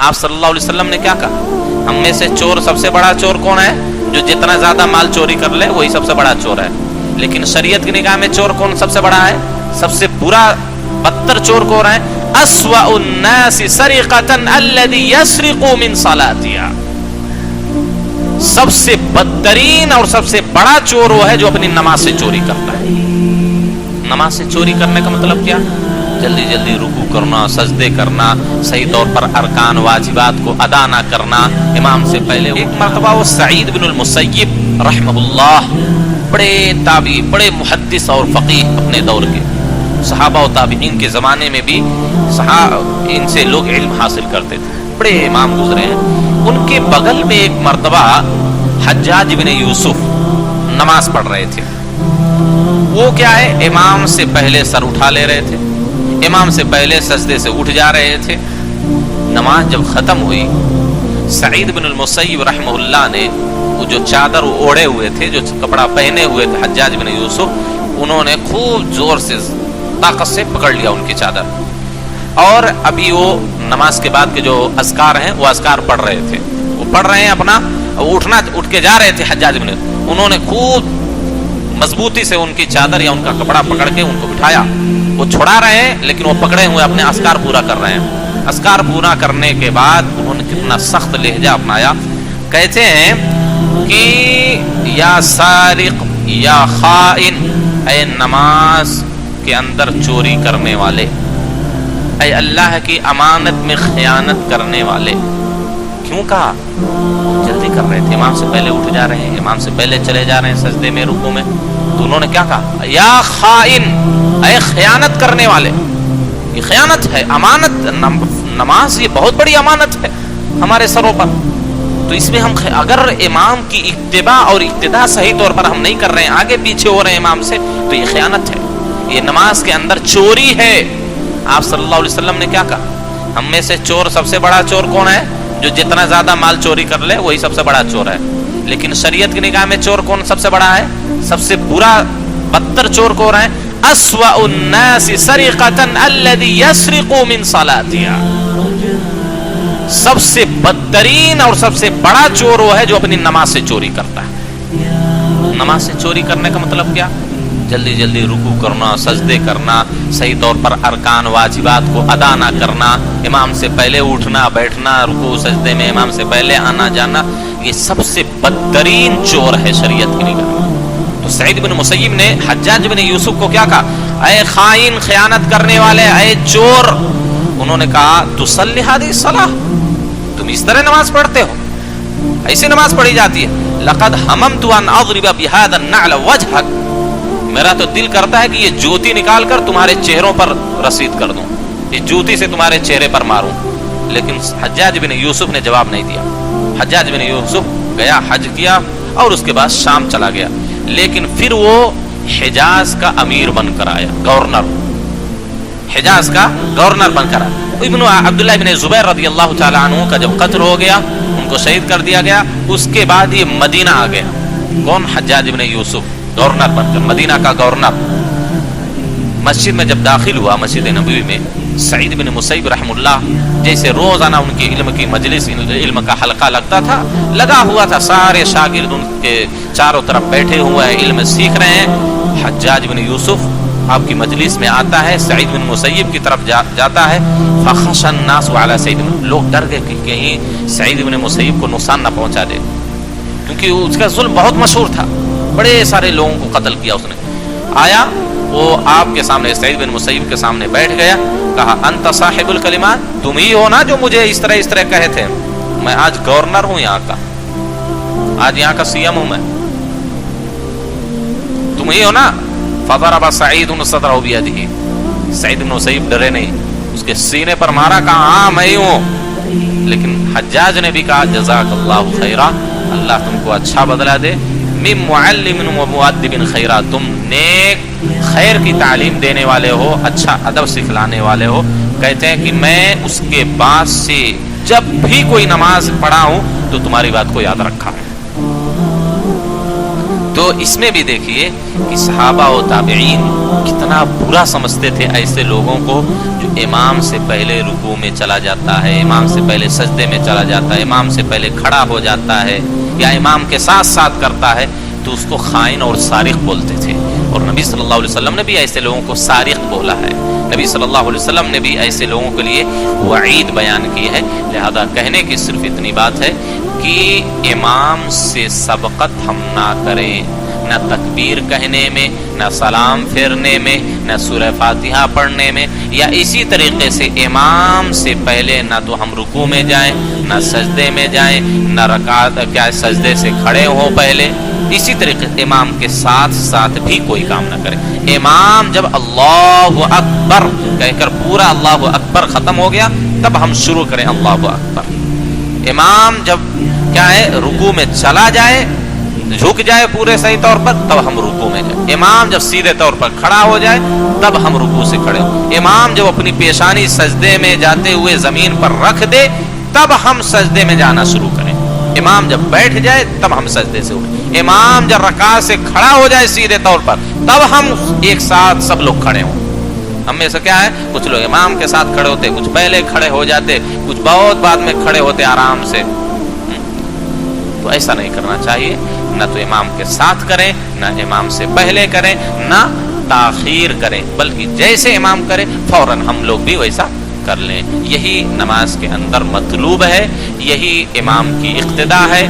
آپ صلی اللہ علیہ وسلم نے کیا کہا؟ ہم میں سے چور سب سے بڑا چور کون ہے؟ جو جتنا زیادہ مال چوری کر لے وہی سب سے بڑا چور ہے. لیکن شریعت کی نگاہ میں چور کون سب سے بڑا ہے؟ سب سے برا بدتر چور کون ہے؟ اسوأ الناس سرقۃ الذی یسرق من صلاتها. سب سے بدترین اور سب سے بڑا چور وہ ہے جو اپنی نماز سے چوری کرتا ہے. نماز سے چوری کرنے کا مطلب کیا؟ جلدی جلدی رکوع کرنا، سجدے کرنا، صحیح طور پر ارکان واجبات کو ادا نہ کرنا امام سے پہلے. ایک مرتبہ وہ سعید بن المسیب رحمہ اللہ، بڑے تابعی، بڑے محدث اور فقیہ اپنے دور کے، صحابہ و تابعین کے زمانے میں بھی ان سے لوگ علم حاصل کرتے تھے، بڑے امام گزرے ہیں. ان کے بغل میں ایک مرتبہ حجاج بن یوسف نماز پڑھ رہے تھے. وہ کیا ہے، امام سے پہلے سر اٹھا لے رہے تھے، امام سے پہلے سجدے سے اٹھ جا رہے تھے. نماز جب ختم ہوئی، سعید بن المسیب رحمہ اللہ نے وہ جو چادر اوڑھے ہوئے تھے، جو کپڑا پہنے ہوئے تھے حجاج بن یوسف، انہوں نے خوب زور سے طاقت سے پکڑ لیا ان کی چادر. اور ابھی وہ نماز کے بعد کے جو اذکار ہیں وہ اذکار پڑھ رہے تھے، وہ پڑھ رہے ہیں اپنا، اٹھ کے جا رہے تھے حجاج بن. انہوں نے خوب مضبوطی سے ان کی چادر یا ان کا کپڑا پکڑ کے ان کو بٹھایا. وہ چھڑا رہے ہیں لیکن وہ پکڑے ہوئے اپنے اذکار پورا کر رہے ہیں. اذکار پورا کرنے کے بعد انہوں نے کتنا سخت لہجہ اپنایا. کہتے ہیں کہ یا سارق یا خائن، اے نماز کے اندر چوری کرنے والے، اے اللہ کی امانت میں خیانت کرنے والے. کیوں کہا؟ جلدی کر رہے تھے، امام سے پہلے اٹھ جا رہے ہیں، امام سے پہلے چلے جا رہے ہیں سجدے میں، رکوع میں. تو انہوں نے کیا کہا؟ یا خائن، اے خیانت کرنے والے. یہ خیانت ہے، امانت. نماز یہ بہت بڑی امانت ہے ہمارے سروں پر. تو اس میں ہم اگر امام کی اتباع اور اقتداء صحیح طور پر ہم نہیں کر رہے ہیں، آگے پیچھے ہو رہے ہیں امام سے، تو یہ خیانت ہے، یہ نماز کے اندر چوری ہے. آپ صلی اللہ علیہ وسلم نے کیا کہا؟ ہم میں سے چور سب سے بڑا چور کون ہے؟ جو جتنا زیادہ مال چوری کر لے وہی سب سے بڑا چور ہے. لیکن شریعت کی نگاہ میں چور کون سب سے بڑا ہے؟ سب سے برا بدتر چور کون ہے؟ اسوأ الناس سرقۃ الذی یسرق من صلاتها. سب سے بدترین اور سب سے بڑا چور وہ ہے جو اپنی نماز سے چوری کرتا ہے. نماز سے چوری کرنے کا مطلب کیا؟ جلدی جلدی رکوع کرنا، سجدے کرنا، صحیح طور پر ارکان واجبات کو ادا نہ کرنا، امام سے پہلے اٹھنا بیٹھنا، رکوع سجدے میں امام سے پہلے آنا جانا، یہ سب سے بدترین چور ہے شریعت کی نگاہ میں. تو سعید بن مسیب نے حجاج بن یوسف کو کیا کہا؟ اے خائن، خیانت کرنے والے، اے چور. انہوں نے کہا تصلی هذه الصلاۃ، تم اس طرح نماز پڑھتے ہو؟ ایسی نماز پڑھی جاتی ہے؟ لقد هممت ان اضرب بهذا النعل وجهك، میرا تو دل کرتا ہے کہ یہ جوتی نکال کر تمہارے چہروں پر رسید کر دوں، اس جوتی سے تمہارے چہرے پر ماروں. لیکن حجاج بن یوسف نے جواب نہیں دیا. حجاج بن یوسف گیا، حج کیا اور اس کے بعد شام چلا گیا. لیکن پھر وہ حجاز کا امیر بن کر آیا، گورنر، حجاز کا گورنر بن کر آیا. ابن عبداللہ بن زبیر رضی اللہ تعالی عنہ کا جب قتل ہو گیا، ان کو شہید کر دیا گیا، اس کے بعد یہ مدینہ آ گیا. کون؟ حجاج بن یوسف، گورنر بن کر، مدینہ کا گورنر. مسجد میں جب داخل ہوا، مسجد نبوی میں، سعید بن مسیب رحم اللہ جیسے روزانہ ان کی علم کی مجلس، علم کا حلقہ لگتا تھا، لگا ہوا تھا، سارے شاگرد ان کے چاروں طرف بیٹھے ہوئے ہیں، علم سیکھ رہے ہیں. حجاج بن یوسف آپ کی مجلس میں آتا ہے، سعید بن مسیب کی طرف جاتا ہے. فخشى الناس على سعید، لوگ ڈر گئے کہ کہیں سعید بن مسیب کو نقصان نہ پہنچا دے، کیونکہ اس کا ظلم بہت مشہور تھا، بڑے سارے لوگوں کو قتل کیا اس نے. آیا وہ آپ کے سامنے، سعید بن مسیب کے سامنے بیٹھ گیا، کہا انت صاحب الکلمات، تم ہی ہو نا جو مجھے اس طرح کہے تھے؟ میں آج گورنر ہوں یہاں کا، آج یہاں کا سی ایم ہوں میں، تم ہی ہو نا؟ فضرب سعید صدرہ بیدہ، سعید بن مسیب ڈرے نہیں، اس کے سینے پر مارا، کہا ہاں میں ہی ہوں. لیکن حجاج نے بھی کہا جزاک اللہ خیرا، اللہ تم کو اچھا بدلہ دے. من معلم و مؤدب خیرا، تم نیک خیر کی تعلیم دینے والے ہو، اچھا ادب سکھلانے والے ہو. کہتے ہیں کہ میں اس کے بعد سے جب بھی کوئی نماز پڑھا ہوں تو تمہاری بات کو یاد رکھا ہے. تو اس میں بھی دیکھیے کہ صحابہ و تابعین کتنا برا سمجھتے تھے ایسے لوگوں کو جو امام سے پہلے رکوع میں چلا جاتا ہے، امام سے پہلے سجدے میں چلا جاتا ہے، امام سے پہلے کھڑا ہو جاتا ہے یا امام کے ساتھ ساتھ کرتا ہے، تو اس کو خائن اور سارق بولتے تھے. اور نبی صلی اللہ علیہ وسلم نے بھی ایسے لوگوں کو سارق بولا ہے. نبی صلی اللہ علیہ وسلم نے بھی ایسے لوگوں کے لیے وعید بیان کی ہے. لہذا کہنے کی صرف اتنی بات ہے کہ امام سے سبقت ہم نہ کریں، نہ تکبیر کہنے میں، نہ سلام پھیرنے میں، نہ سورہ فاتحہ پڑھنے میں، یا اسی طریقے سے امام سے پہلے نہ تو ہم رکوع میں جائیں، نہ سجدے میں جائیں، نہ رکعت سجدے سے کھڑے ہوں پہلے. اسی طریقے سے امام کے ساتھ ساتھ بھی کوئی کام نہ کرے. امام جب اللہ اکبر کہہ کر پورا اللہ اکبر ختم ہو گیا تب ہم شروع کریں اللہ اکبر. امام جب رکوع میں چلا جائے، جھک جائے پورے صحیح طور پر، تب ہم رکوع میں جائیں. امام جب سیدھے طور پر کھڑا ہو جائے تب ہم رکوع سے کھڑے ہوں. امام جب اپنی پیشانی سجدے میں جاتے ہوئے زمین پر رکھ دے تب ہم سجدے میں جانا شروع کریں. امام جب بیٹھ جائے تب ہم سجدے سے اٹھیں. امام جب رکعت سے کھڑا ہو جائے سیدھے طور پر تب ہم ایک ساتھ سب لوگ کھڑے ہوں. ہم میں سے کیا ہے، کچھ لوگ امام کے ساتھ کھڑے ہوتے، کچھ پہلے کھڑے ہو جاتے، کچھ بہت بعد میں کھڑے ہوتے آرام سے. تو ایسا نہیں کرنا چاہیے. نہ تو امام کے ساتھ کریں، نہ امام سے پہلے کریں، نہ تاخیر کریں، بلکہ جیسے امام کرے فوراً ہم لوگ بھی ویسا کر لیں. یہی نماز کے اندر مطلوب ہے، یہی امام کی اقتدا ہے.